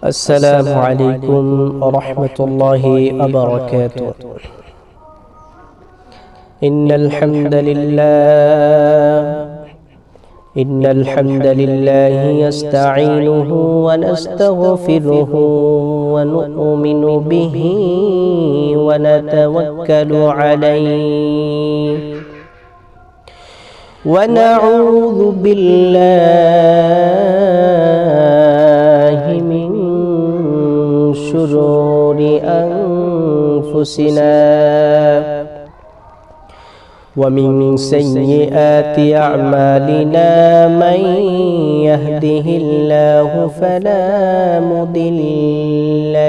السلام عليكم ورحمة الله وبركاته. إن الحمد لله يستعينه ونستغفره ونؤمن به ونتوكل عليه ونعوذ بالله من شرور أنفسنا ومن سيئات أعمالنا من يهده الله فلا مضل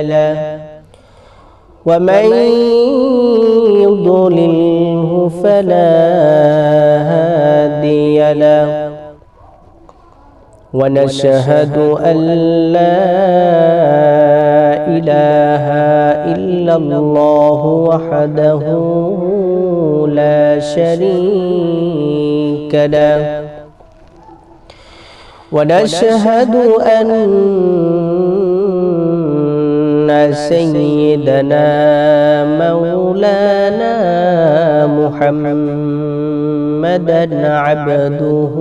له ومن يضلله فلا هادي له ونشهد أن لا إله إلا الله وحده لا شريك له ونشهد أن سيدنا مولانا محمدا عبده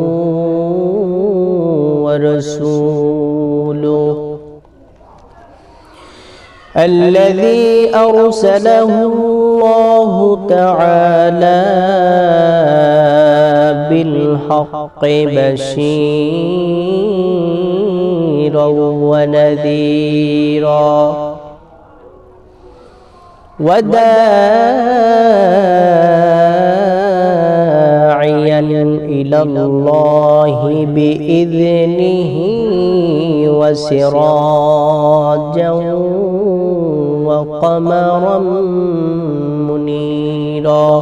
ورسوله الذي أرسله الله تعالى بالحق بشيرا ونذيرا وداعيا إلى الله بإذنه وسراجا وقمرا منيرا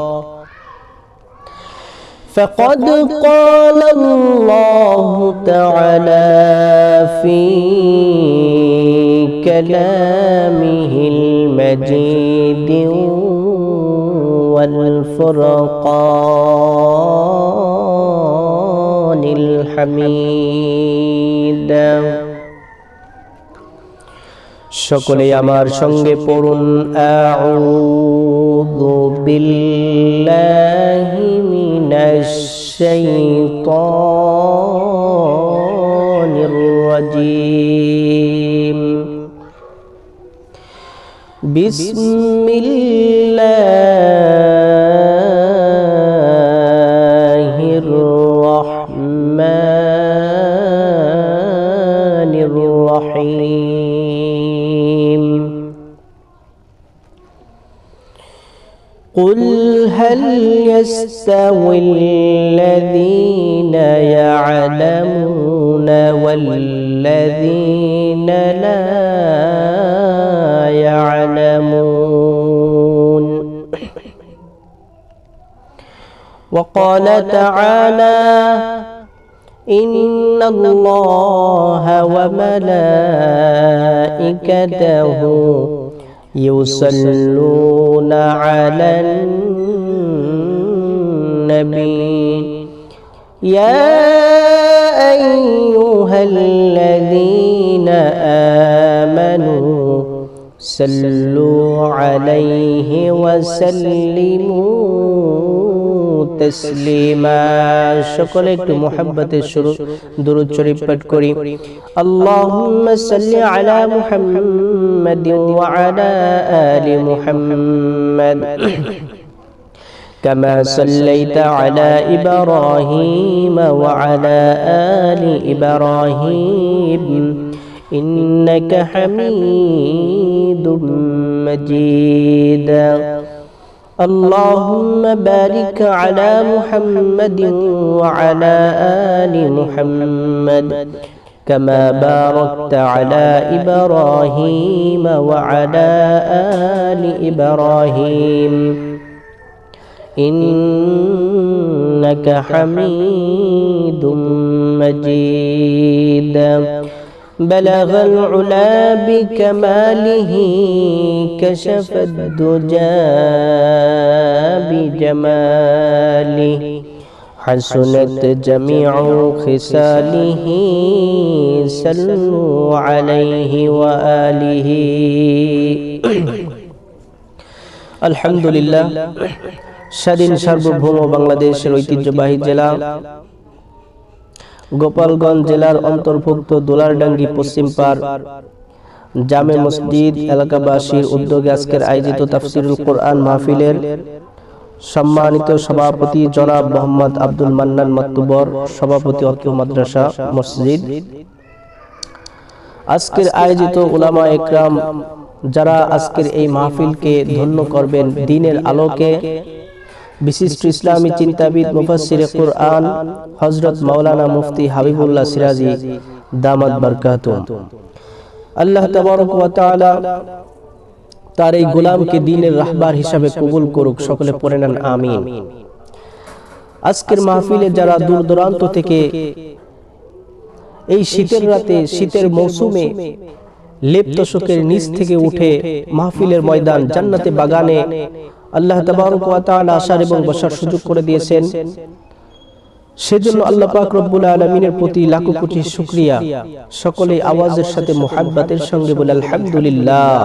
فقد قال الله تعالى في كلامه المجيد والفرقان الحميد সকলে আমার সঙ্গে পড়ুন আউযু বিল্লাহি মিনাশ শাইতানির রাজীম বিসমিল্লাহির রহমানির রহিম قل هل يستوي الذين يعلمون والذين لا يعلمون وقال تعالى إن الله وملائكته يصلون على النبي يا أيها الذين آمنوا صلوا عليه وسلموا تسليما সকলে একটু মুহাব্বতের দুরূদ শরীফ পাঠ করি আল্লাহুম্মা সাল্লি আলা মুহাম্মাদিন ওয়া আলা আলি মুহাম্মাদ كما صليت على إبراهيم وعلى آل إبراهيم إنك حميد مجيد اللهم بارك على محمد وعلى آل محمد كما باركت على إبراهيم وعلى آل إبراهيم إنك حميد مجيد بلغ العلا بكماله كشف الدجى بجماله حسنت جميع خصاله صلوا عليه وآله আলহামদুলিল্লাহ। স্বাধীন সার্বভৌম বাংলাদেশের ঐতিহ্যবাহী জেলা গোপালগঞ্জ জেলার অন্তর্ভুক্ত দোলারডাঙ্গি পশ্চিমপাড় জামে মসজিদ এলাকাবাসীর উদ্যোগে আজকের আয়োজিত তাফসিরুল কোরআন মাহফিলের সম্মানিত সভাপতি জনাব মোহাম্মদ আব্দুল মান্নান মাতুব্বর, সভাপতি অত্র মাদ্রাসা মসজিদ। আজকের আয়োজিত উলামা একরাম যারা আজকের এই মাহফিলকে ধন্য করবেন দ্বীনের আলোকে, বিশিষ্ট ইসলামী চিন্তাবিদ মুফাসসিরে কুরআন হযরত মাওলানা মুফতি হাবিবুল্লাহ সিরাজি দামাত বারকাতুহু। আল্লাহ তাবারক ওয়া তাআলা তার এই গোলামকে দ্বীনের রাহবার হিসাবে কবুল করুক, সকলে পড়ে নেন আমিন। আজকের মাহফিলে যারা দূর দূরান্ত থেকে এই শীতের রাতে, শীতের মৌসুমে লেপ তোশকের নিচ থেকে উঠে মাহফিলের ময়দান জান্নাতে বাগানে আল্লাহ তাবারক ওয়া তাআলা আসার এবং বসার সুযোগ করে দিয়েছেন, সেজন্য আল্লাহ পাক রব্বুল আলামিনের প্রতি লাখো কোটি শুকরিয়া। সকলে আওয়াজের সাথে মুহাব্বতের সঙ্গে বলে আলহামদুলিল্লাহ।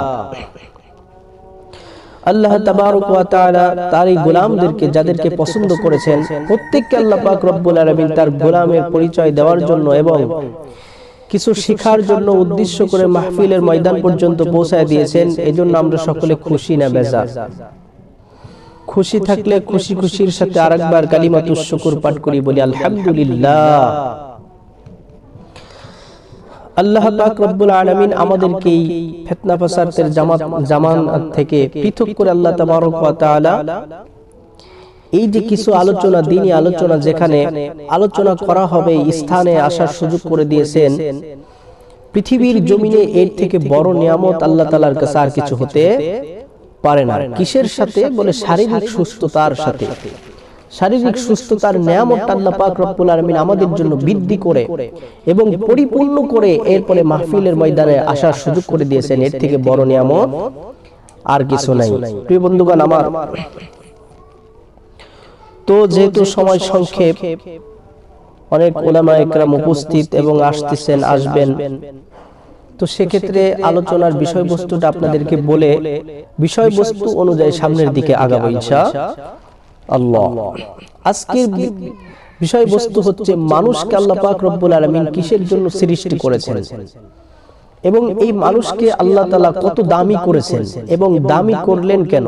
আল্লাহ তাবারক ওয়া তাআলা তার এই গোলামদেরকে যাদেরকে পছন্দ করেছেন প্রত্যেককে আল্লাহ পাক রব্বুল আলামিন তার গোলামের পরিচয় দেওয়ার জন্য এবং কিছু শিখার জন্য উদ্দেশ্য করে মাহফিলের ময়দান পর্যন্ত পৌঁছায় দিয়েছেন। এজন্য আমরা সকলে খুশি না বেজার? খুশি থাকলে খুশি খুশির সাথে আরেকবার কালিমাতুশ শুকর পাঠ করি, বলি আলহামদুলিল্লাহ। আল্লাহ পাক রব্বুল আলামিন আমাদেরকে এই ফিতনা ফাসাদের জামানাত থেকে পৃথক করে আল্লাহ তাবারক ওয়া তাআলা এই যে কিছু আলোচনা, দ্বীনি আলোচনা যেখানে আলোচনা করা হবে স্থানে আসার সুযোগ করে দিয়েছেন। পৃথিবীর জমিনে এর থেকে বড় নিয়ামত আল্লাহ তাআলার কাছে আর কিছু হতে পারে না। কিসের সাথে? বলে শারীরিক সুস্থতার সাথে। শারীরিক সুস্থতার নিয়ামত আল্লাহ পাক রব্বুল আলামিন আমাদের জন্য বৃদ্ধি করে এবং পরিপূর্ণ করে এরপরে মাহফিলের ময়দানে আসার সুযোগ করে দিয়েছেন। এর থেকে বড় নিয়ামত আর কিছু নাই। প্রিয় বন্ধুগণ আমার, তো যেহেতু সময় সংক্ষেপ, অনেক উলামা একরাম উপস্থিত এবং আসতেছেন, আসবেন, তো সেক্ষেত্রে আলোচনার বিষয়বস্তুটা আপনাদেরকে বলে বিষয়বস্তু অনুযায়ী সামনের দিকে আগাবো ইনশাআল্লাহ। আজকের বিষয়বস্তু হচ্ছে মানুষকে আল্লাহ পাক রব্বুল আলামিন কিসের জন্য সৃষ্টি করেছেন এবং এই মানুষকে আল্লাহ তাআলা কত দামি করেছেন এবং দামি করলেন কেন,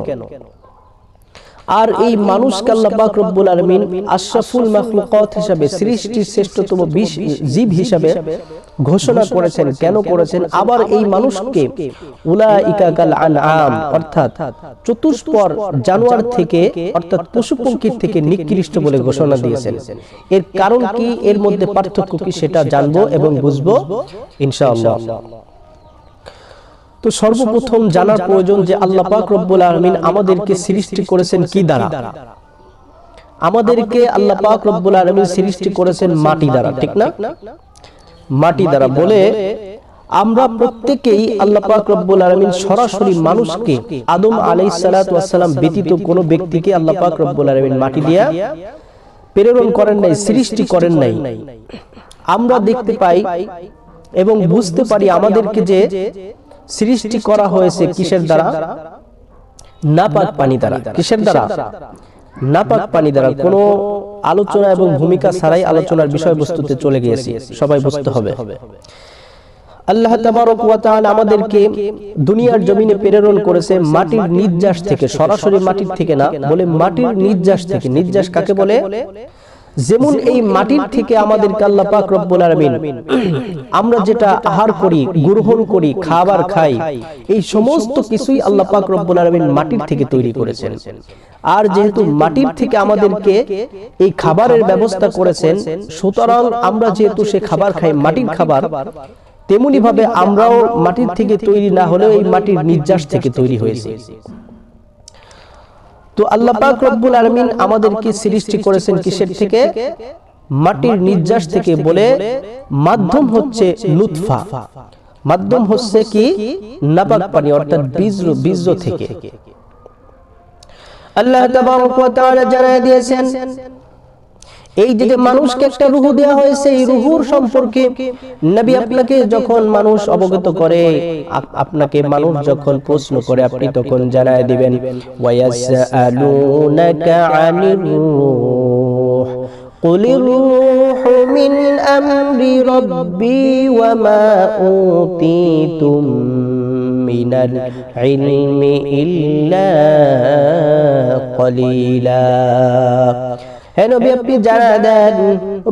আর এই মানুষকে আল্লাহ পাক রব্বুল আলামিন আশরাফুল মাখলুকাত হিসাবে, সৃষ্টির শ্রেষ্ঠতম জীব হিসাবে ঘোষণা করেছেন, কেন করেছেন। আবার এই মানুষকে উলাইকা কাল আনআম অর্থাৎ চতুষ্পদ জানোয়ার থেকে অর্থাৎ পশু পক্ষীর থেকে নিকৃষ্ট বলে ঘোষণা দিয়েছেন। এর কারণ কি, এর মধ্যে পার্থক্য কি, সেটা জানবো এবং বুঝবো ইনশাআল্লাহ। তো সর্বপ্রথম জানার প্রয়োজন যে আল্লাহ পাক রব্বুল আলামিন আমাদেরকে সৃষ্টি করেছেন কি দ্বারা? আমাদেরকে আল্লাহ পাক রব্বুল আলামিন সৃষ্টি করেছেন মাটি দ্বারা, ঠিক না? মাটি দ্বারা বলে আমরা প্রত্যেকেই আল্লাহ পাক রব্বুল আলামিন সরাসরি মানুষকে আদম আলাইহিস সালাতু ওয়াস সালাম ব্যতীত কোনো ব্যক্তিকে আল্লাহ পাক রব্বুল আলামিন মাটি দিয়া প্রেরণ করেন নাই, সৃষ্টি করেন নাই। আমরা দেখতে পাই এবং বুঝতে পারি আমাদেরকে যে সৃষ্টি করা হয়েছে কিসের দ্বারা? নাপাক পানি দ্বারা। কিসের দ্বারা? নাপাক পানি দ্বারা। কোনো আলোচনা এবং ভূমিকা ছাড়াই আলোচনার বিষয়বস্তুতে চলে গিয়েছি, সবাই বুঝতে হবে। আল্লাহ তাবারক ওয়া তাআলা আমাদেরকে দুনিয়ার জমিনে প্রেরণ করেছে মাটির নির্যাস থেকে, সরাসরি মাটির থেকে না, বলে মাটির নির্যাস থেকে। নির্যাস কাকে বলে? যেমন এই মাটির থেকে আমাদেরকে আল্লাহ পাক রব্বুল আলামিন আমরা যেটা আহার করি, গ্রহণ করি, খাবার খাই, এই সমস্ত কিছুই আল্লাহ পাক রব্বুল আলামিন মাটির থেকে তৈরি করেছেন। আর যেহেতু মাটির থেকে আমাদেরকে এই খাবারের ব্যবস্থা করেছেন, সুতরাং আমরা যেহেতু সে খাবার খাই, মাটির খাবার, তেমনি ভাবে আমরাও মাটির থেকে তৈরি না হলেও এই মাটির নির্যাস থেকে তৈরি হয়েছে। তো আল্লাহ পাক রব্বুল আলামিন আমাদেরকে সৃষ্টি করেছেন কিসের থেকে? মাটির নির্যাস থেকে। বলে মাধ্যম হচ্ছে লুৎফা, মাধ্যম হচ্ছে কি? নাপাক পানি অর্থাৎ বীজ থেকে। আল্লাহ তাবারক ওয়া তাআলা জানিয়ে দিয়েছেন এই যে মানুষকে একটা রূহ দেওয়া হয়েছে, এই রূহুর সম্পর্কে নবী আপনাকে যখন মানুষ অবগত করে, আপনাকে মানুষ যখন প্রশ্ন করে, আপনি তখন জানায় দিবেন ওয়ায়াসআলুনাকা আনির রূহ কুলির রূহু মিন আমরি রাব্বি ওয়া মা উতীতুম মিনাল ইলমি ইল্লা কলিলা। হে নবী, আপনি জানা দেন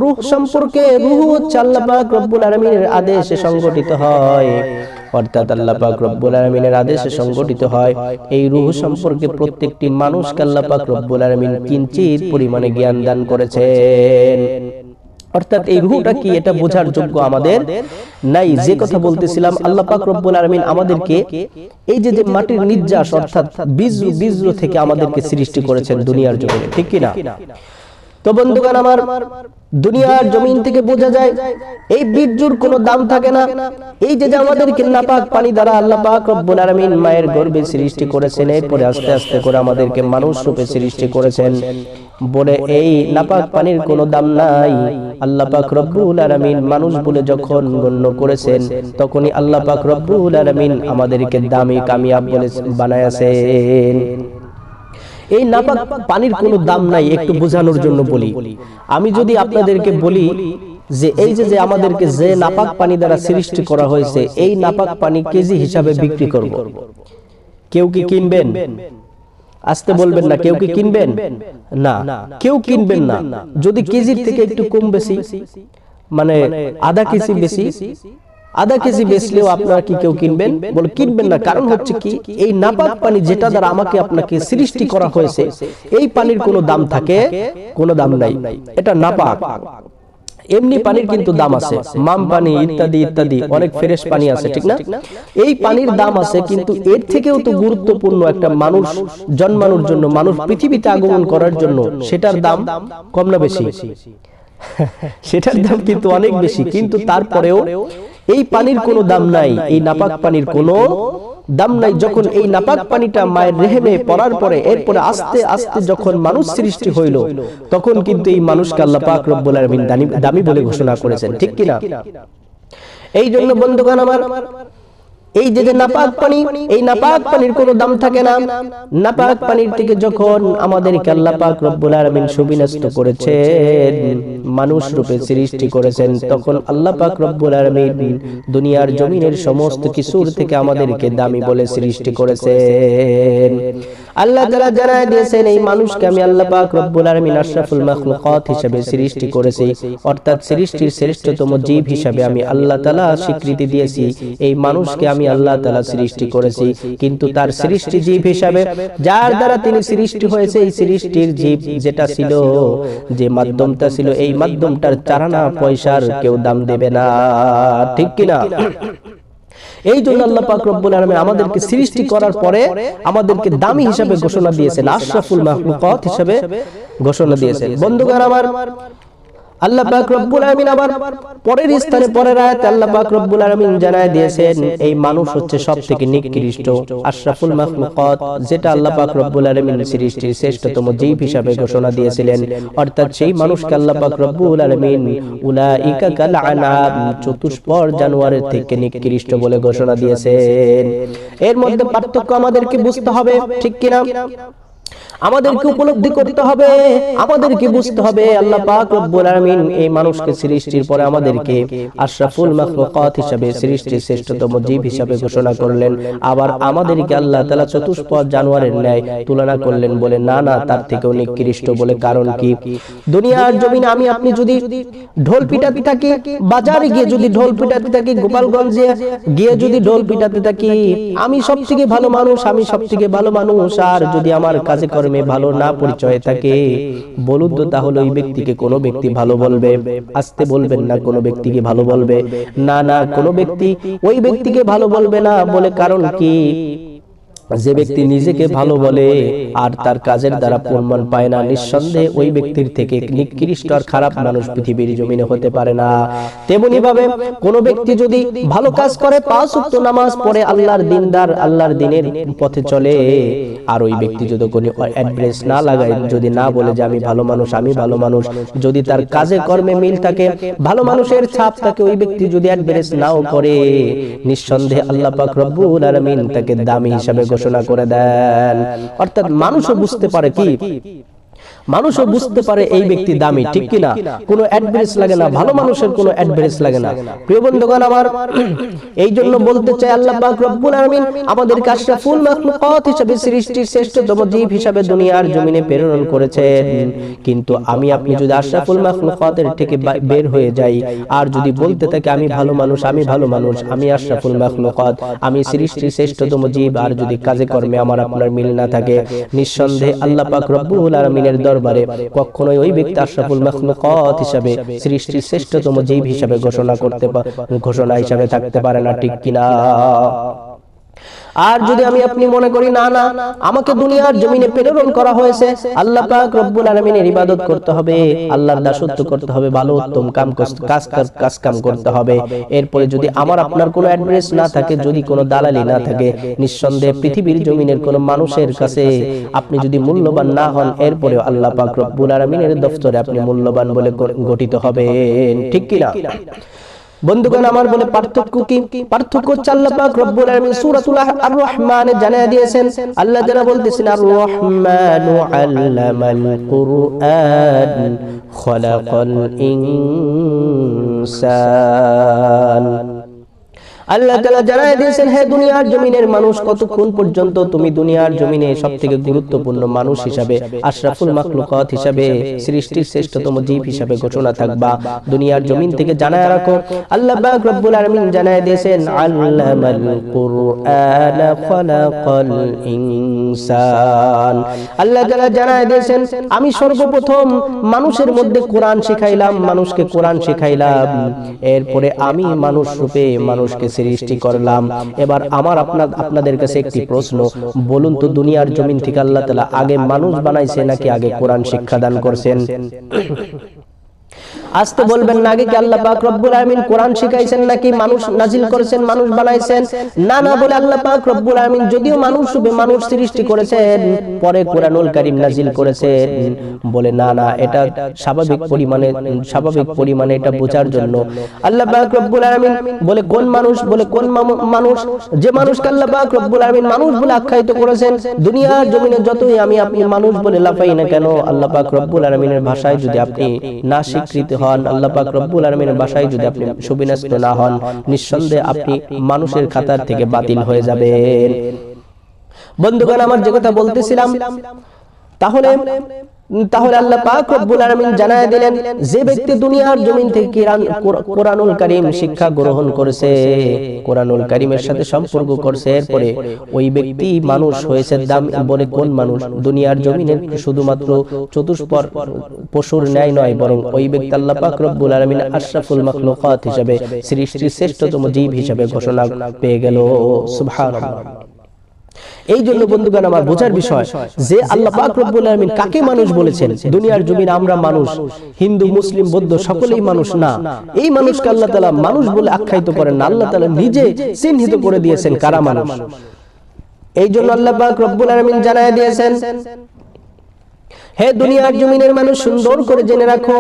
রূহ সম্পর্কে। রূহ হচ্ছে আল্লাহ পাক রব্বুল আলামিনের আদেশে সংগঠিত হয়, অর্থাৎ আল্লাহ পাক রব্বুল আলামিনের আদেশে সংগঠিত হয়। এই রূহ সম্পর্কে প্রত্যেকটি মানুষকে আল্লাহ পাক রব্বুল আলামিন কিঞ্চিত পরিমাণে জ্ঞান দান করেছেন। অর্থাৎ এই রূহটা কি এটা বোঝার যোগ্য আমাদের নাই। যে কথা বলতেছিলাম, আল্লাহ পাক রব্বুল আলামিন আমাদেরকে এই যে মাটির নির্যাস অর্থাৎ বীজ থেকে আমাদেরকে সৃষ্টি করেছেন দুনিয়ার জমিনে, ঠিক কি না? তো বন্ধুগণ আমার, দুনিয়ার জমিন থেকে বোঝা যায় এই বীর্যুর কোনো দাম থাকে না। এই যে আমাদেরকে নাপাক পানি দ্বারা আল্লাহ পাক রব্বুল আলামিন মায়ের গর্ভে সৃষ্টি করেছেন, এরপরে আস্তে আস্তে করে আমাদেরকে মানুষ রূপে সৃষ্টি করেছেন বলে এই নাপাক পানির কোনো দাম নাই। আল্লাহ পাক রব্বুল আলামিন মানুষ বলে যখন গণ্য করেছেন, তখনই আল্লাহ পাক রব্বুল আলামিন আমাদেরকে দামি কামিয়াব বলে বানায়াছেন। এই নাপাক পানির কোনো দাম নাই। একটু বোঝানোর জন্য বলি, আমি যদি আপনাদেরকে বলি যে এই যে আমাদেরকে যে নাপাক পানি দ্বারা সৃষ্টি করা হয়েছে, এই নাপাক পানি কেজি হিসাবে বিক্রি করব, কেউ কি কিনবেন? আসতে বলবেন না, কেউ কি কিনবেন? না, কেউ কিনবেন না। যদি কেজির থেকে একটু কম বেশি, মানে আধা কেজি বেশি, আধা কেজি বেচলেও আপনারা কি কেউ কিনবেন? বলে কিনবেন না। কারণ হচ্ছে কি, এই নাপাক পানি যেটা দ্বারা আমাকে আপনাকে সৃষ্টি করা হয়েছে, এই পানির কোনো দাম থাকে? কোনো দাম নাই, এটা নাপাক। এমনি পানির কিন্তু দাম আছে, মাম পানি ইত্যাদি ইত্যাদি অনেক ফ্রেশ পানি আছে, ঠিক না? এই পানির দাম আছে, কিন্তু এর থেকেও তো গুরুত্বপূর্ণ একটা মানুষ জন্মানোর জন্য, মানুষ পৃথিবীতে আগমন করার জন্য, সেটার দাম কম না বেশি? সেটার দাম কিন্তু অনেক বেশি, কিন্তু তারপরেও এই পানির কোনো দাম নাই, এই নাপাক পানির কোনো দাম নাই। যখন এই নাপাক পানিটা মায়ের রেহেমে পড়ার পরে, এরপরে আস্তে আস্তে যখন মানুষ সৃষ্টি হইল, তখন কিন্তু এই মানুষকে আল্লাহ পাক রব্বুল আলামিন দামি বলে ঘোষণা করেছেন, ঠিক কিনা? এই জন্য বন্ধুগণ আমার, এই যে নাপাক পানি, এই নাপাক পানির কোনো দাম থাকে না। নাপাক পানির থেকে যখন আমাদেরকে আল্লাহ পাক রব্বুল আলামিন সুবিন্যস্ত করেছেন, মানুষ রূপে সৃষ্টি করেছেন, তখন আল্লাহ পাক রব্বুল আলামিন দুনিয়ার জমিনের সমস্ত কিছুর থেকে আমাদেরকে দামি বলে সৃষ্টি করেছেন। আল্লাহ তাআলা জানায় দিয়েছেন, এই মানুষকে আমি আল্লাহ পাক রব্বুল আলামিন আশরাফুল মাখলুকাত হিসেবে সৃষ্টি করেছি, অর্থাৎ সৃষ্টির শ্রেষ্ঠতম জীব হিসেবে আমি আল্লাহ তাআলা স্বীকৃতি দিয়েছি। এই মানুষকে আমি আল্লাহ তাআলা সৃষ্টি করেছি, কিন্তু তার সৃষ্টি জীব হিসাবে যার দ্বারা তিনি সৃষ্টি হয়েছে, এই সৃষ্টির জীব যেটা ছিল, যে মাধ্যমটা ছিল, এই মাধ্যমটার চারানা পয়সার কেউ দাম দেবে না, ঠিক কিনা? এই জন্য আল্লাহ পাক রব্বুল আলামিন আমাদেরকে সৃষ্টি করার পরে আমাদেরকে দামি হিসাবে ঘোষণা দিয়েছেন, আশরাফুল মাখলুকাত হিসাবে ঘোষণা দিয়েছেন। বন্ধুগণ আমার, আল্লাহ পাক রব্বুল আলামিন আবার পরের স্থানে, পরের আয়াতে আল্লাহ পাক রব্বুল আলামিন জানায় দিয়েছেন, এই মানুষ হচ্ছে সবথেকে নিকৃষ্ট আশরাফুল মাখলুকাত, যেটা আল্লাহ পাক রব্বুল আলামিন সৃষ্টির শ্রেষ্ঠতম জীব হিসাবে ঘোষণা দিয়েছিলেন। অর্থাৎ সেই মানুষকে আল্লাহ পাক রব্বুল আলামিন উলাইকা কাল আনাম, চতুষ্পদ জানোয়ারের থেকে নিকৃষ্ট বলে ঘোষণা দিয়েছেন। এর মধ্যে পার্থক্য আমাদেরকে বুঝতে হবে, ঠিক কিনা? আমাদেরকে উপলব্ধি করতে হবে, আমাদেরকে বুঝতে হবে, আল্লাহ পাক রব্বুল আলামিন এই মানুষকে সৃষ্টির পরে আমাদেরকে আশরাফুল মাখলুকাত হিসেবে সৃষ্টির শ্রেষ্ঠতম জীব হিসেবে ঘোষণা করলেন। আবার আমাদেরকে আল্লাহ তাআলা চতুষ্পদ জানোয়ারের ন্যায় তুলনা করলেন, বলে না না, তার থেকেও নিকৃষ্ট বলে। কারণ কি, দুনিয়ার জমিনে আমি আপনি যদি ঢোল পিটাতে থাকি, বাজারে গিয়ে যদি ঢোল পিটাতে থাকি, গোপালগঞ্জে গিয়ে যদি ঢোল পিটাতে থাকি, আমি সবথেকে ভালো মানুষ, আমি সবথেকে ভালো মানুষ, আর যদি আমার কাজে কর্মে ভালো না পরিচয় থাকে, বলুন তো তাহলে ওই ব্যক্তিকে কোন ব্যক্তি ভালো বলবে? আসতে বলবেন না, কোন ব্যক্তিকে ভালো বলবে না? না, কোন ব্যক্তি ওই ব্যক্তিকে ভালো বলবে না। বলে কারণ কি, যে ব্যক্তি নিজেকে ভালো বলে আর তার কাজের দ্বারা প্রমাণ পায় না, নিঃসন্দেহে ওই ব্যক্তির থেকে নিকৃষ্ট আর খারাপ মানুষ পৃথিবীর জমিনে হতে পারে না। তেমনি ভাবে কোন ব্যক্তি যদি ভালো কাজ করে, 5 ওয়াক্ত নামাজ পড়ে, আল্লাহর দিনদার, আল্লাহর দিনের পথে চলে, আর ওই ব্যক্তি যদি কোনো অ্যাড্রেস না লাগায়, যদি না বলে যে আমি ভালো মানুষ, আমি ভালো মানুষ, যদি তার কাজে কর্মে মিল থাকে, ভালো মানুষের ছাপ থাকে, ওই ব্যক্তি যদি অ্যাড্রেস নাও করে, নিঃসন্দেহে আল্লাহ পাক রব্বুল আলামিন তাকে দামি হিসাবে ঘোষণা করে দেন। অর্থাৎ মানুষও বুঝতে পারে কি, মানুষও বুঝতে পারে এই ব্যক্তি দামি, ঠিক কিনা? কোনো অ্যাডভাইস লাগে না, ভালো মানুষের কোনো অ্যাডভাইস লাগে না। প্রিয় বন্ধুগণ আমার, এই জন্য বলতে চাই আল্লাহ পাক রব্বুল আলামিন আমাদেরকে আশরাফুল মাখলুকাত হিসেবে, সৃষ্টির শ্রেষ্ঠতম জীব হিসেবে দুনিয়ার জমিনে প্রেরণ করেছেন। কিন্তু আমি আপনি যদি আশরাফুল মাখলুকাতের থেকে বের হয়ে যাই আর যদি বলতে থাকি আমি ভালো মানুষ, আমি ভালো মানুষ, আমি আশরাফুল মাখলুকাত, আমি সৃষ্টির শ্রেষ্ঠতম জীব, আর যদি কাজে কর্মে আমার আপনার মিল না থাকে, নিঃসন্দেহে আল্লাহ পাক রব্বুল আলামিনের দরবারে কখনোই ওই ব্যক্তি আশরাফুল মাখলুকাত হিসাবে, সৃষ্টির শ্রেষ্ঠতম জীব হিসাবে ঘোষণা হিসাবে থাকতে পারে না, ঠিক কিনা? আর যদি আমি আপনি মনে করি না না, আমাকে দুনিয়ার জমিনে প্রেরণ করা হয়েছে আল্লাহ পাক রব্বুল আলামিনের ইবাদত করতে হবে, আল্লাহর দাসত্ব করতে হবে, ভালো উত্তম কাজ কাম করতে হবে, এরপরে যদি আমার আপনার কোনো অ্যাড্রেস না থাকে, যদি কোনো দালালি না থাকে, নিঃসন্দেহে পৃথিবীর জমিনের কোনো মানুষের কাছে আপনি যদি মূল্যবান না হন, এরপরে আল্লাহ পাক রব্বুল আলামিনের দফতরে আপনি মূল্যবান বলে গঠিত হবেন, ঠিক কিনা? বন্ধুগণ আমার, বলে পার্থক্য কি? পার্থক্য হচ্ছে আল্লাহ পাক রব্বুল আলামিন সূরাতুল আর-রহমানে জানিয়ে দিয়েছেন, আল্লাহ যারা বলতেছেন আর-রহমানু আল্লামাল কুরআন খালাকাল ইনসান। আল্লাহ তাআলা জানায় দিয়েছেন, হে দুনিয়ার জমিনের মানুষ, কতক্ষণ পর্যন্ত তুমি দুনিয়ার জমিনে সবথেকে গুরুত্বপূর্ণ মানুষ হিসাবে, আশরাফুল মাখলুকাত হিসাবে, সৃষ্টির শ্রেষ্ঠতম জীব হিসাবে ঘোষণা থাকবা, দুনিয়ার জমিন থেকে জানায় রাখো। আল্লাহ পাক রব্বুল আলামিন জানায় দিয়েছেন, আল্লামাল কুরআন খালাকাল ইনসান। আল্লাহ তাআলা জানায় দিয়েছেন, আমি সর্বপ্রথম মানুষের মধ্যে কোরআন শিখাইলাম, মানুষকে কোরআন শিখাইলাম, এরপরে আমি মানুষ রূপে মানুষকে সৃষ্টি করলাম। এবার আমার আপনাদের কাছে একটি প্রশ্ন, বলুন তো, দুনিয়ার জমিন থেকে আল্লাহ তাআলা আগে মানুষ বানাইছে নাকি আগে কোরআন শিক্ষা দান করছেন? আসতে বলবেন না, আগে কি আল্লাহ পাক রব্বুল আলামিন কোরআন শিখাইছেন নাকি মানুষ নাজিল করেছেন, মানুষ বানাইছেন? না না, বলে আল্লাহ পাক রব্বুল আলামিন যদিও মানুষ রূপে মানুষ সৃষ্টি করেছেন, পরে কোরআনুল কারীম নাজিল করেছেন। বলে না না, এটা স্বাভাবিক পরিমাণে এটা বোঝার জন্য আল্লাহ পাক রব্বুল আলামিন বলে কোন মানুষ, বলে কোন মানুষ? যে মানুষকে আল্লাহ পাক রব্বুল আলামিন মানুষ বলে আখ্যায়িত করেছেন। দুনিয়ার জমিনে যতই আমি আপনি মানুষ বলে লাফাই না কেন, আল্লাহ পাক রব্বুল আলামিনের ভাষায় যদি আপনি না স্বীকৃত হন, আল্লাহ পাক রব্বুল আলামিনের ভাষায় যদি আপনি সুবিন্যস্ত না হন, নিঃসন্দেহে আপনি মানুষের খাতার থেকে বাতিল হয়ে যাবেন। বন্ধুগণ আমার, যে কথা বলতেছিলাম, তাহলে আল্লাহ পাক রব্বুল আলামিন জানায় দিলেন, যে ব্যক্তি দুনিয়ার জমিন থেকে কোরআনুল কারীম শিক্ষা গ্রহণ করেছে, কোরআনুল কারীমের সাথে সম্পর্ক করছে, এরপরে ওই ব্যক্তি মানুষ হয়েছে দাম। বলে কোন মানুষ? দুনিয়ার জমিনের শুধুমাত্র চতুষ্পদ পশুর ন্যায় নয়, বরং ওই ব্যক্তি আল্লাহ পাক রব্বুল আলামিন আশরাফুল মাখলুকাত হিসেবে, সৃষ্টির শ্রেষ্ঠতম জীব হিসেবে ঘোষণা পেয়ে গেল। সুবহানাল্লাহ। এই জন্য বন্ধুগণ আমার, বোঝার বিষয় যে আল্লাহ পাক রব্বুল আলামিন কাকে মানুষ বলেছেন। দুনিয়ার জমিন আমরা মানুষ, হিন্দু মুসলিম বৌদ্ধ সকলেই মানুষ না। এই মানুষকে আল্লাহ তাআলা মানুষ বলে আখ্যায়িত করেন না, আল্লাহ তাআলা নিজে চিহ্নিত করে দিয়েছেন কারা মানুষ। এই জন্য আল্লাহ পাক রব্বুল আলামিন জানায় দিয়েছেন, হে দুনিয়ার জমিনের মানুষ, সুন্দর করে জেনে রাখো,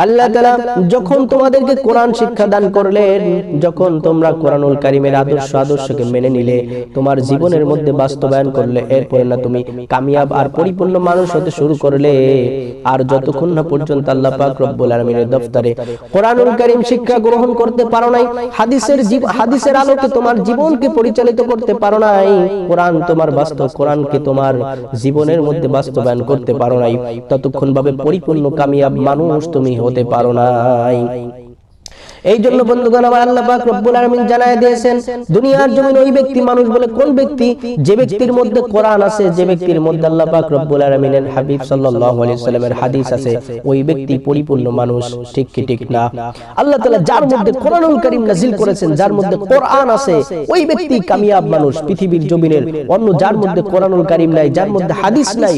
আল্লাহ তাআলা যখন তোমাদেরকে কোরআন শিক্ষা দান করলেন, যখন তোমরা কোরআনুল কারীমের আদর্শকে মেনে নিলে, তোমার জীবনের মধ্যে বাস্তবায়ন করলে, এরপরে না তুমি কামিয়াব আর পরিপূর্ণ মানুষ হতে শুরু করলে। আর যতক্ষণ না পর্যন্ত আল্লাহ পাক রব্বুল আলামিনের দফতরে কোরআনুল কারীম শিক্ষা গ্রহণ করতে পারো নাই, হাদিসের আলোকে তোমার জীবনকে পরিচালিত করতে পারো নাই, কোরআনকে তোমার জীবনের মধ্যে বাস্তবায়ন করতে পারো নাই, ততক্ষণ ভাবে পরিপূর্ণ কামিয়াব মানুষ তুমি হতে পারো নাই। এই জন্য বন্ধুগণ আমার আল্লাহ পাক রব্বুল আলামিন জানায় দিয়েছেন দুনিয়ার জমিনে ওই ব্যক্তি মানুষ বলে কোন ব্যক্তি, যে ব্যক্তির মধ্যে কোরআন আছে, যে ব্যক্তির মধ্যে আল্লাহ পাক রব্বুল আলামিনের হাবিব সাল্লাল্লাহু আলাইহি ওয়াসাল্লামের হাদিস আছে, ওই ব্যক্তি পরিপূর্ণ মানুষ। ঠিক কি ঠিক না? আল্লাহ তাআলা যার মধ্যে কোরআনুল কারীম নাযিল করেছেন, যার মধ্যে কোরআন আছে, ওই ব্যক্তি কামিয়াব মানুষ। পৃথিবীর জমিনের অন্য যার মধ্যে কোরআনুল কারীম নাই, যার মধ্যে হাদিস নাই,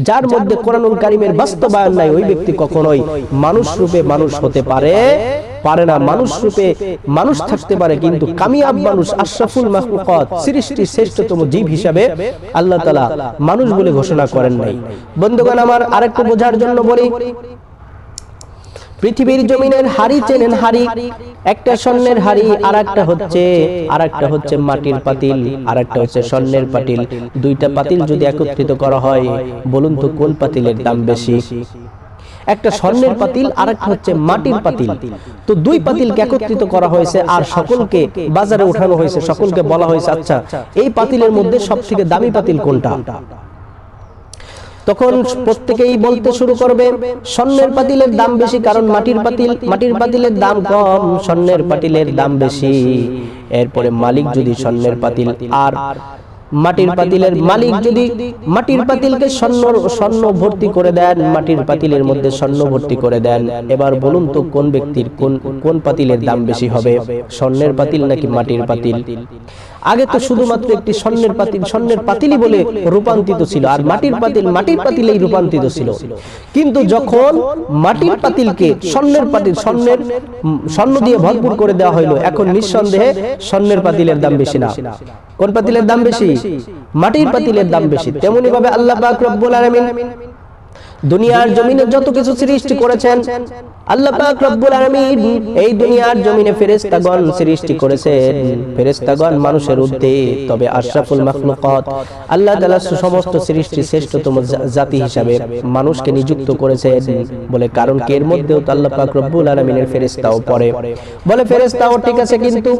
যার মধ্যে কোরআনুল কারীমের বাস্তবায়ন নাই, ওই ব্যক্তি কখনোই মানুষ রূপে মানুষ হতে পারে না। মানুষ রূপে মানুষ থাকতে পারে, কিন্তু কামিয়াব মানুষ, আশরাফুল মাখলুকাত, সৃষ্টির শ্রেষ্ঠতম জীব হিসাবে আল্লাহ তাআলা মানুষ বলে ঘোষণা করেন নাই। বন্ধুগণ আমার আরেকটু বোঝার জন্য বলি, পৃথিবীর জমিনের হাড়ি চেনেন? হাড়ি, একটা স্বর্ণের হাড়ি, আরেকটা হচ্ছে মাটির পাতিল, আরেকটা হচ্ছে স্বর্ণের পাতিল। দুইটা পাতিল যদি একত্রিত করা হয়, বলুন তো কোন পাতিলের দাম বেশি? একটা স্বর্ণের পাতিল, আরেকটা হচ্ছে মাটির পাতিল। তো দুই পাতিলকে একত্রিত করা হয়েছে আর সকলকে বাজারে উঠানো হয়েছে, সকলকে বলা হয়েছে আচ্ছা এই পাতিলের মধ্যে সবথেকে দামি পাতিল কোনটা? তখন প্রত্যেকেই বলতে শুরু করবে স্বর্ণের পাতিলের দাম বেশি, কারণ মাটির পাতিলের দাম কম, স্বর্ণের পাতিলের দাম বেশি। এরপরে মালিক যদি স্বর্ণের পাতিল আর মাটির পাতিলের মালিক যদি মাটির পাতিলকে স্বর্ণ ভর্তি করে দেন, মাটির পাতিলের মধ্যে স্বর্ণ ভর্তি করে দেন, এবার বলুন তো কোন ব্যক্তির কোন পাতিলের দাম বেশি হবে, স্বর্ণের পাতিল নাকি মাটির পাতিল? আগে তো শুধুমাত্র একটি স্বর্ণের পাতিলই বলে রূপান্তরিত ছিল, আর মাটির পাতিলেই রূপান্তরিত ছিল। কিন্তু যখন মাটির পাতিলকে স্বর্ণ দিয়ে ভরপুর করে দেওয়া হইলো, এখন নিঃসন্দেহে স্বর্ণের পাতিলের দাম বেশি না। কোন পাতিলের দাম বেশি? মাটির পাতিলের দাম বেশি। তেমনি ভাবে আল্লাহ পাক রব্বুল আলামিন দুনিয়ার জমিনে যত কিছু সৃষ্টি করেছেন, আল্লাহ পাক রব্বুল আলামিন এই দুনিয়ার জমিনে ফেরেশতাগণ সৃষ্টি করেছেন। ফেরেশতাগণ মানুষের ঊর্ধ্বে, তবে আশরাফুল মাখলুকাত আল্লাহ তাআলা সমস্ত সৃষ্টির শ্রেষ্ঠতম জাতি হিসাবে মানুষকে নিযুক্ত করেছেন। বলে কারণ কি এর মধ্যেও তো আল্লাহ পাক রব্বুল আলামিনের ফেরেশতাও পড়ে। বলে ফেরেশতাও ঠিক আছে, কিন্তু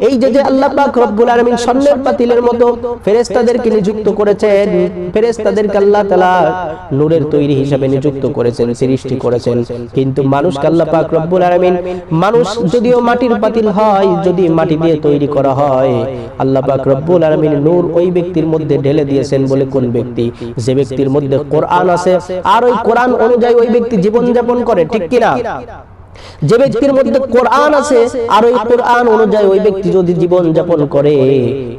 এই যে আল্লাহ পাক রব্বুল আলামিন স্বর্ণের পাতিলের মতো ফেরেশতাদেরকে নিযুক্ত করেছেন, ফেরেশতাদেরকে আল্লাহ তাআলা নূরের তৈরি হিসাবে নিযুক্ত করেছেন, সৃষ্টি করেছেন। কিন্তু মানুষকে আল্লাহ পাক রব্বুল আলামিন, মানুষ যদিও মাটির পাতিল হয়, যদি মাটি দিয়ে তৈরি করা হয়, আল্লাহ পাক রব্বুল আলামিন নূর ওই ব্যক্তির মধ্যে ঢেলে দিয়েছেন। বলে কোন ব্যক্তি? যে ব্যক্তির মধ্যে কোরআন আছে আর ওই কোরআন অনুযায়ী ওই ব্যক্তি জীবন যাপন করে। ঠিক কিনা? যে ব্যক্তির মধ্যে কোরআন আছে আর ওই কোরআন অনুযায়ী ওই ব্যক্তি যদি জীবন যাপন করে,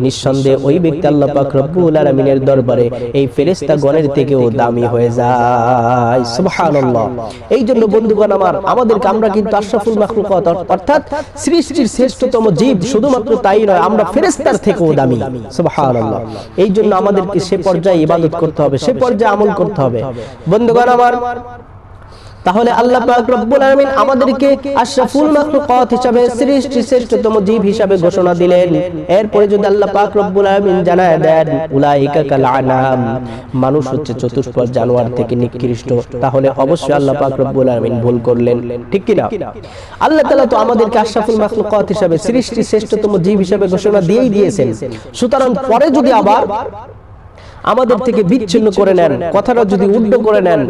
নিঃসন্দেহে ওই ব্যক্তি আল্লাহ পাক রব্বুল আলামিনের দরবারে এই ফেরেশতাগণের থেকেও দামি হয়ে যায়। সুবহানাল্লাহ। এই জন্য বন্ধুগণ আমার, আমরা কিন্তু আশরাফুল মাখলুকাত অর্থাৎ সৃষ্টির শ্রেষ্ঠতম জীব, শুধুমাত্র তাই নয়, আমরা ফেরেশতার থেকেও দামি। সুবহানাল্লাহ। এই জন্য আমাদেরকে সে পর্যায়ে ইবাদত করতে হবে, সে পর্যায়ে আমল করতে হবে। বন্ধুগণ আমার, তাহলে আল্লাহ পাক রব্বুল আলামিন আমাদেরকে আশরাফুল মাখলুকাত হিসাবে সৃষ্টির শ্রেষ্ঠতম জীব হিসাবে ঘোষণা দিলেন। এরপরে যদি আল্লাহ পাক রব্বুল আলামিন জানায় দেন উলাইকা কাল আনাম, মানুষ হচ্ছে চতুষ্পদ জানোয়ার থেকে নিকৃষ্ট, তাহলে অবশ্যই আল্লাহ পাক রব্বুল আলামিন ভুল করলেন। ঠিক কি না? আল্লাহ তাআলা তো আমাদেরকে আশরাফুল মাখলুকাত হিসাবে সৃষ্টির শ্রেষ্ঠতম জীব হিসাবে ঘোষণা দিয়েই দিয়েছেন। সুতরাং পরে যদি আবার আমাদের থেকে বিচ্ছিন্ন করে নেন, কথাটা যদি উল্টো করে নেন,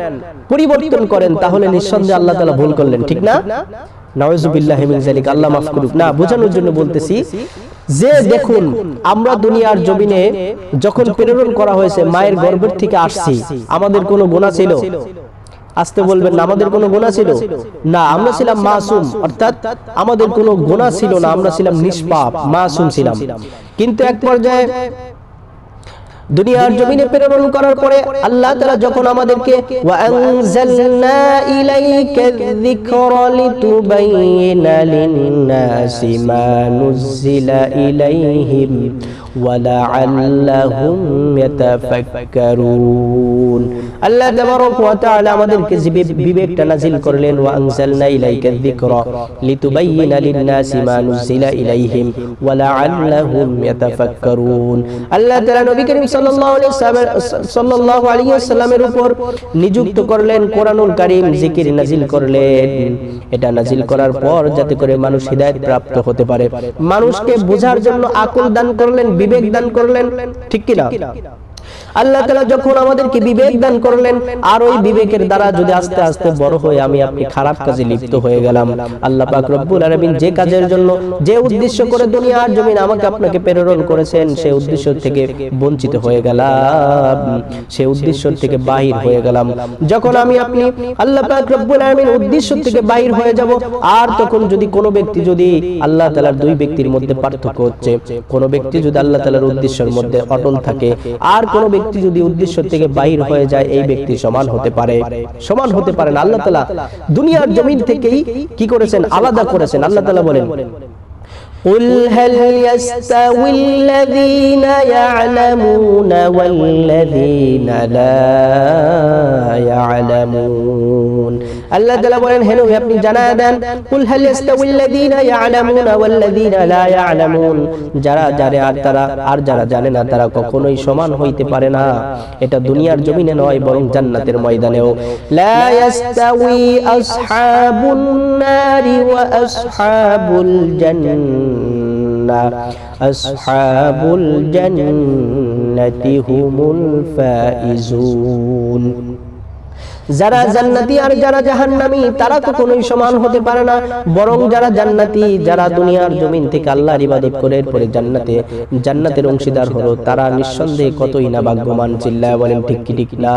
পরিবর্তন করেন, তাহলে নিঃসন্দেহে আল্লাহ তাআলা ভুল করলেন। ঠিক না? নাউযুবিল্লাহি মিন যালিক। আল্লাহ মাফ করুক। না, বোঝানোর জন্য বলতেছি যে দেখুন, আমরা দুনিয়ার জমিনে যখন প্রেরণ করা হয়েছে, মায়ের গর্ভের থেকে আসছি, আমাদের কোনো গুনাহ ছিল? আসতে বলবেন না, আমাদের কোনো গুনাহ ছিল না, আমরা ছিলাম মাসুম, অর্থাৎ আমাদের কোনো গুনাহ ছিল না, আমরা ছিলাম নিষ্পাপ, মাসুম ছিলাম। কিন্তু এক পর্যায়ে দুনিয়ার জমিনে প্রেরণ করার পরে আল্লাহ তাআলা যখন আমাদেরকে ওয়া আনজালনা ইলাইকা যিকরা লিতুবাইয়িনা লিন-নাসি মা নুযিলা ইলাইহিম ওয়া লাআল্লাহুম ইয়াতাফাক্কারুন। আল্লাহ তাবারাকা ওয়া তাআলা আমাদেরকে বিবেকটা নাযিল করলেন, ওয়া আনজালনা ইলাইকা যিকরা লিতুবাইয়িনা লিন-নাসি মা নুযিলা ইলাইহিম ওয়া লাআল্লাহুম ইয়াতাফাক্কারুন। আল্লাহ তাআলা নবী করিম সাল্লাল্লাহু আলাইহি ওয়াসাল্লামের উপর নিযুক্ত করলেন কোরআনুল কারীম, জিকির নাযিল করলেন। এটা নাযিল করার পর যাতে করে মানুষ হিদায়াত প্রাপ্ত হতে পারে, মানুষকে বোঝার জন্য আকল দান করলেন, বিবেক দান করলেন। ঠিক কি না? আল্লাহ তাআলা যখন আমাদেরকে বিবেক দান করলেন, আর ওই বিবেকের দ্বারা যদি আস্তে আস্তে বড় হয়ে আমি আপনি খারাপ কাজে লিপ্ত হয়ে গেলাম, আল্লাহ পাক রব্বুল আলামিন যে কাজের জন্য, যে উদ্দেশ্য করে দুনিয়ার জমিন আমাকে আপনাকে প্রেরণ করেছেন, সেই উদ্দেশ্য থেকে বঞ্চিত হয়ে গেলাম, সেই উদ্দেশ্য থেকে বাহির হয়ে গেলাম। যখন আমি আপনি আল্লাহ পাক রব্বুল আলামিন উদ্দেশ্য থেকে বাহির হয়ে যাব, আর তখন যদি কোনো ব্যক্তি, যদি আল্লাহ তাআলার দুই ব্যক্তির মধ্যে পার্থক্য হচ্ছে, কোনো ব্যক্তি যদি আল্লাহ তাআলার উদ্দেশ্যের মধ্যে অটল থাকে, আর কোনো ব্যক্তি যদি উদ্দেশ্য থেকে বাহির হয়ে যায়, এই ব্যক্তি সমান হতে পারে? সমান হতে পারে না। আল্লাহ তাআলা দুনিয়ার জমিন থেকেই কি করেছেন? আলাদা করেছেন। আল্লাহ তাআলা বলেন, قل هل يستوي الذين يعلمون والذين لا يعلمون। আল্লাহ তাআলা বলেন, হে নবী আপনি জানায় দেন, কুল হাল ইয়াস্তাউল লাযীনা ইয়ালামুনা ওয়াল লাযীনা লা ইয়ালামুন, যারা জানে আর তারা, আর যারা জানে না তারা কখনোই সমান হইতে পারে না। এটা দুনিয়ার জমিনে নয়, বরং জান্নাতের ময়দানেও। লা ইয়াস্তাউই আসহাবুন নারি ওয়া আসহাবুল জান্নাহ, আসহাবুল জান্নাতি হুমুল ফাইজুন। যারা জান্নাতি আর যারা জাহান্নামী তারা কখনোই সমান হতে পারে না, বরং যারা জান্নাতি, যারা দুনিয়ার জমিন থেকে আল্লাহর ইবাদত করে এরপরে জান্নাতের অংশীদার হলো, তারা নিঃসন্দেহে কতই না ভাগ্যবান। চিল্লায় বলেন ঠিক কি ঠিক না?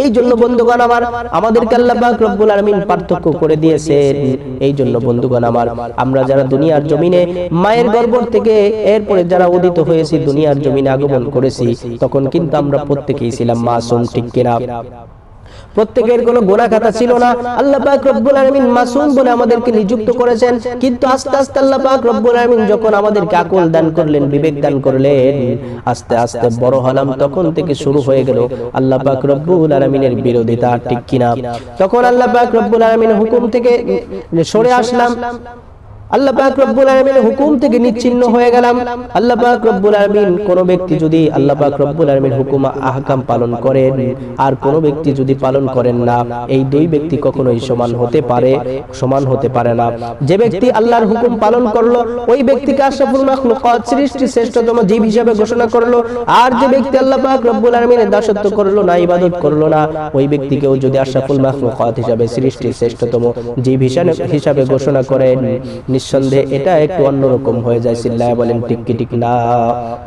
এই জন্য বন্ধুগণ আমার, আমাদেরকে আল্লাহ পাক রব্বুল আলামিন পার্থক্য করে দিয়েছেন। এই জন্য বন্ধুগণ আমার, আমরা যারা দুনিয়ার জমিনে মায়ের গর্ভ থেকে এরপরে যারা উদিত হয়েছি, দুনিয়ার জমিনে আগমন করেছি, তখন কিন্তু আমরা প্রত্যেকেই ছিলাম মাসুম, ঠিক কিনা? প্রত্যেকের কোনো গুনাহ খাতা ছিল না। আল্লাহ পাক রব্বুল আলামিন মাসুম বলে আমাদেরকে নিযুক্ত করেছেন। কিন্তু আস্তে আস্তে আল্লাহ পাক রব্বুল আলামিন যখন আমাদেরকে আকল দান করলেন, বিবেক দান করলেন, আস্তে আস্তে বড় হলাম, তখন থেকে শুরু হয়ে গেল আল্লাহ পাক রব্বুল আলামিনের বিরোধিতা, ঠিক কিনা? তখন আল্লাহ পাক রব্বুল আলামিনের হুকুম থেকে সরে আসলাম, আল্লাহ পাক রব্বুল আলামিনের হুকুম থেকে নিচ্ছিন্ন হয়ে গেলাম। আল্লাহ পাক রব্বুল আলামিন, কোন ব্যক্তি যদি আল্লাহ পাক রব্বুল আলামিনের হুকুম আহকাম পালন করেন, আর কোন ব্যক্তি যদি পালন করেন না, এই দুই ব্যক্তি কখনোই সমান হতে পারে না। যে ব্যক্তি আল্লাহর হুকুম পালন করলো, ওই ব্যক্তিকে আশরাফুল মাখলুকাত, সৃষ্টির শ্রেষ্ঠতম জীব হিসেবে ঘোষণা করলো। আর যে ব্যক্তি আল্লাহ পাক রব্বুল আলামিনের দাসত্ব করলো না, ইবাদত করলো না, ওই ব্যক্তিকেও যদি আশরাফুল মাখলুকাত হিসেবে, সৃষ্টির শ্রেষ্ঠতম জীব হিসেবে ঘোষণা করেন, নিঃসন্দেহে এটা একটু অন্যরকম হয়ে যায়। চিল্লায় বলেন ঠিক কি ঠিক না?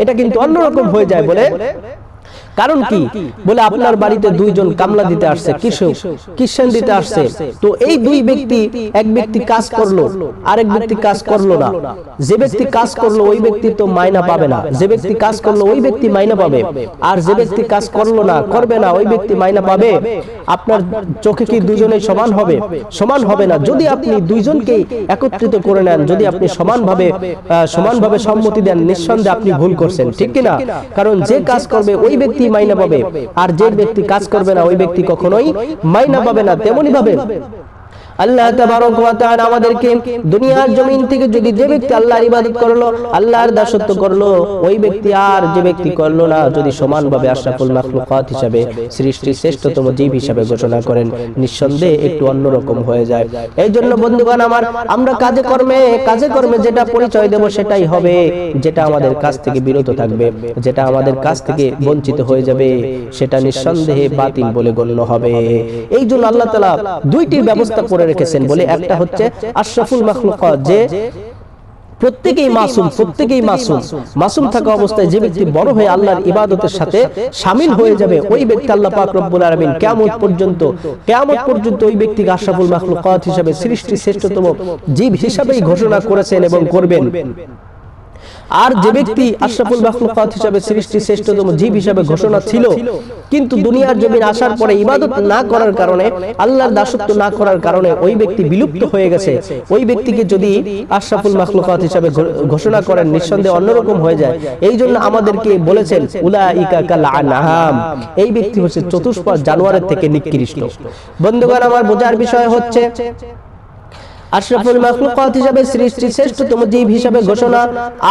এটা কিন্তু অন্যরকম হয়ে যায়। বলে কারণ কি? বলে আপনার বাড়িতে দুইজন কামলা দিতে আসছে, কিষেন দিতে আসছে, তো এই দুই ব্যক্তি, এক ব্যক্তি কাজ করলো, আরেক ব্যক্তি কাজ করলো না। যে ব্যক্তি কাজ করলো ওই ব্যক্তি তো মাইনা পাবে না, যে ব্যক্তি কাজ করলো ওই ব্যক্তি মাইনা পাবে। আর যে ব্যক্তি কাজ করলো না, করবে না, ওই ব্যক্তি মাইনা পাবে। আপনার চোখে কি দুজনেই সমান হবে? সমান হবে না। যদি আপনি দুইজনকে একত্রিত করে নেন, যদি আপনি সমানভাবে সম্মতি দেন, নিঃসন্দেহে আপনি ভুল করছেন, ঠিক কিনা? কারণ যে কাজ করবে ওই ব্যক্তি মাইনা পাবে, আর যে ব্যক্তি কাজ করবে না ওই ব্যক্তি কখনোই মাইনা পাবে না। তেমনি ভাবে আল্লাহ তাবারক ওয়া তাআলা আমাদেরকে দুনিয়ার জমিন থেকে যদি যে ব্যক্তি আল্লাহর ইবাদত করলো, আল্লাহর দাসত্ব করলো, ওই ব্যক্তি আর যে ব্যক্তি করলো না, যদি সমানভাবে আশরাফুল মাখলুকাত হিসেবে, সৃষ্টির শ্রেষ্ঠতম জীব হিসেবে ঘোষণা করেন, নিঃসন্দেহে একটু অন্যরকম হয়ে যায়। এই জন্য বন্ধুগণ আমার, আমরা কাজে কর্মে যেটা পরিচয় দেব সেটাই হবে, যেটা আমাদের কাছ থেকে বিরত থাকবে, যেটা আমাদের কাছ থেকে বঞ্চিত হয়ে যাবে, সেটা নিঃসন্দেহে বাতিল বলে গণ্য হবে। এই জন্য আল্লাহ তাআলা দুইটির ব্যবস্থা করে রেখেছেন। বলে একটা হচ্ছে আশরাফুল মাখলুকাত, যে প্রত্যেকেই মাসুম থাকা অবস্থায় যে ব্যক্তি বড় হয়ে আল্লাহর ইবাদতের সাথে শামিল হয়ে যাবে, ওই ব্যক্তি আল্লাহ পাক রব্বুল আলামিন কিয়ামত পর্যন্ত ওই ব্যক্তিকে আশরাফুল মাখলুকাত হিসেবে, সৃষ্টির শ্রেষ্ঠতম জীব হিসেবেই ঘোষণা করেছেন এবং করবেন। আর যে ব্যক্তি আশরাফুল মাখলুকাত হিসেবে, সৃষ্টির শ্রেষ্ঠতম জীব হিসেবে ঘোষণা ছিল, কিন্তু দুনিয়ার জমিন আসার পরে ইবাদত না করার কারণে, আল্লাহর দাসত্ব না করার কারণে ওই ব্যক্তি বিলুপ্ত হয়ে গেছে, ওই ব্যক্তিকে যদি আশরাফুল মাখলুকাত হিসেবে ঘোষণা করেন, নিঃসন্দেহে অন্যরকম হয়ে যায়। এই জন্য আমাদেরকে বলেছেন উলাইকা কাল আনআম, এই ব্যক্তি হচ্ছে চতুষ্পদ জানোয়ারের থেকে নিকৃষ্ট। বন্ধুগণ আমার, বোঝার বিষয় হচ্ছে আশরাফুল মাখলুকাত হিসাবে সৃষ্টির শ্রেষ্ঠতম জীব হিসাবে ঘোষণা।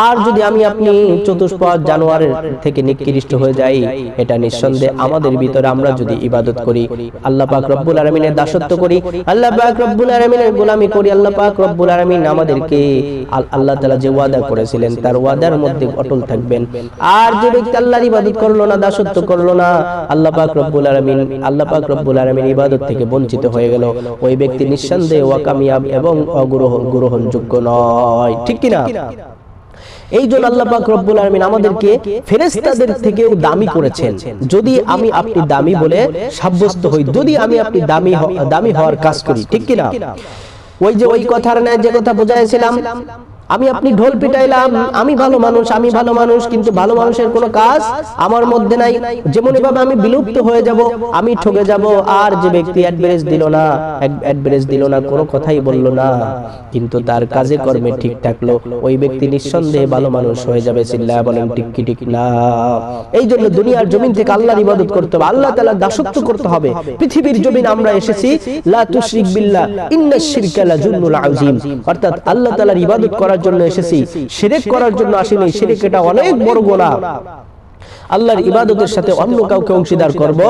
আর যদি আমি আপনি চতুষ্পদ জানোয়ারের থেকে নিকৃষ্ট হয়ে যাই, এটা নিঃসন্দেহে আমাদের ভিতরে আমরা যদি ইবাদত করি, আল্লাহ পাক রব্বুল আলামিনের দাসত্ব করি, আল্লাহ পাক রব্বুল আলামিনের গোলামি করি, আল্লাহ পাক রব্বুল আলামিন আমাদেরকে আল্লাহ তাআলা যে ওয়াদা করেছিলেন তার ওয়াদার মধ্যে অটল থাকবেন। আর যে ব্যক্তি আল্লাহর ইবাদত করলো না, দাসত্ব করলো না, আল্লাহ পাক রব্বুল আলামিন ইবাদত থেকে বঞ্চিত হয়ে গেল, ওই ব্যক্তি নিঃসন্দেহে ওয়াকামিয়াব এবং গ্রহণযোগ্য নয়। ঠিক কি না? এই জন্য আল্লাহ পাক রব্বুল আলামিন আমাদেরকে ফেরেশতাদের থেকেও দামি করেছেন। যদি আমি আপনি দামি বলে সাব্যস্ত হই, যদি আমি আপনি দামি হওয়ার কাজ করি, ঠিক কি না? ওই কথার ন্যায় যে কথা বুঝাইছিলাম, আমি আপনি ঢোল পিটাইলাম আমি ভালো মানুষ, কিন্তু ভালো মানুষের কোনো কাজ আমার মধ্যে নাই, যেমন ভাবে আমি বিলুপ্ত হয়ে যাব, আমি ঠকে যাব। আর যে ব্যক্তি অ্যাডভারেজ দিল না, কোনো কথাই বলল না, কিন্তু তার কাজে কর্মে ঠিক থাকলো, ওই ব্যক্তি নিঃসন্দেহে ভালো মানুষ হয়ে যাবে। চিল্লায়া বলেন ঠিক কি ঠিক না? এই জন্য দুনিয়ার জমিন থেকে আল্লাহর ইবাদত করতে হবে, আল্লাহ তাআলার দাসত্ব করতে হবে। পৃথিবীর জমিন আমরা এসেছি লা তুশরিক বিল্লাহ ইন্নাশ শিরকা লাযুলমুন আযীম, অর্থাৎ আল্লাহ তাআলার ইবাদত করার জন্য এসেছি, শিরক করার জন্য আসিনি। শিরক এটা অনেক বড় গুনাহ। আল্লাহর ইবাদতের সাথে অন্য কাউকে অংশীদার করব না।